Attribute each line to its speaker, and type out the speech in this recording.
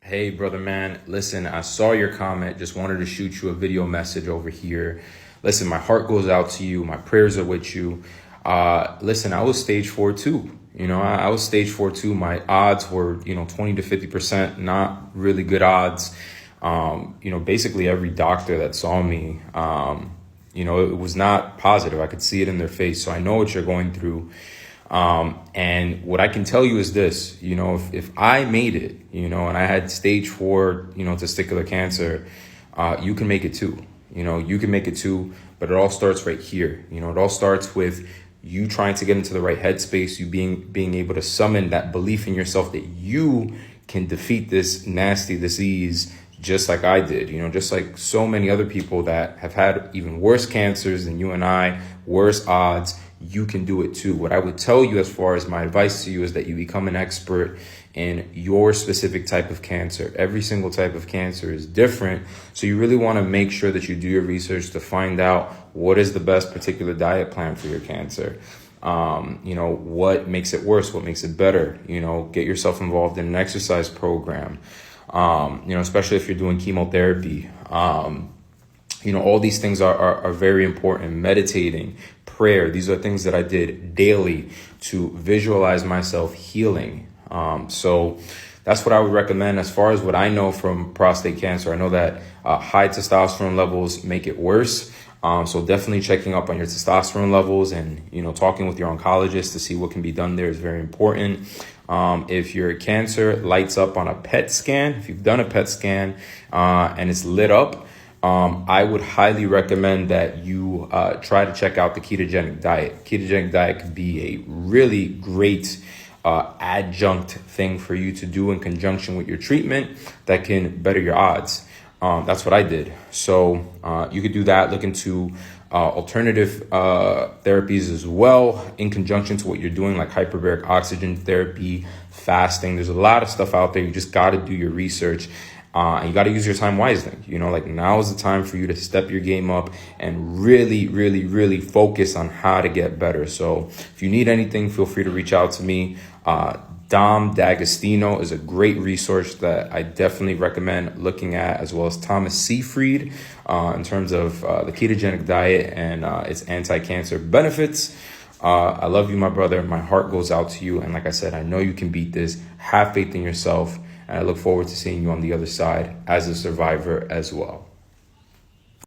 Speaker 1: Hey, brother, man. Listen, I saw your comment. Just wanted to shoot you a video message over here. Listen, my heart goes out to you. My prayers are with you. Listen, I was stage 4 too. I was stage 4 too. My odds were, 20 to 50%, not really good odds. Basically every doctor that saw me, it was not positive. I could see it in their face. So I know what you're going through. And what I can tell you is this, if I made it, and I had stage 4, testicular cancer, you can make it too. You can make it too, but it all starts right here. It all starts with you trying to get into the right headspace, you being able to summon that belief in yourself that you can defeat this nasty disease just like I did, just like so many other people that have had even worse cancers than you and I, worse odds. You can do it too. What I would tell you as far as my advice to you is that you become an expert in your specific type of cancer. Every single type of cancer is different. So you really want to make sure that you do your research to find out what is the best particular diet plan for your cancer. What makes it worse? What makes it better? Get yourself involved in an exercise program, especially if you're doing chemotherapy. All these things are very important. Meditating, prayer, these are things that I did daily to visualize myself healing. So that's what I would recommend. As far as what I know from prostate cancer, I know that high testosterone levels make it worse. So definitely checking up on your testosterone levels and, talking with your oncologist to see what can be done there is very important. If your cancer lights up on a PET scan, if you've done a PET scan and it's lit up, I would highly recommend that you try to check out the ketogenic diet. Ketogenic diet could be a really great adjunct thing for you to do in conjunction with your treatment that can better your odds. That's what I did. So you could do that. Look into alternative therapies as well in conjunction to what you're doing, like hyperbaric oxygen therapy, fasting. There's a lot of stuff out there. You just got to do your research. And you got to use your time wisely. Now is the time for you to step your game up and really, really, really focus on how to get better. So if you need anything, feel free to reach out to me. Dom D'Agostino is a great resource that I definitely recommend looking at, as well as Thomas Seyfried in terms of the ketogenic diet and its anti-cancer benefits. I love you, my brother. My heart goes out to you. And like I said, I know you can beat this. Have faith in yourself. And I look forward to seeing you on the other side as a survivor as well.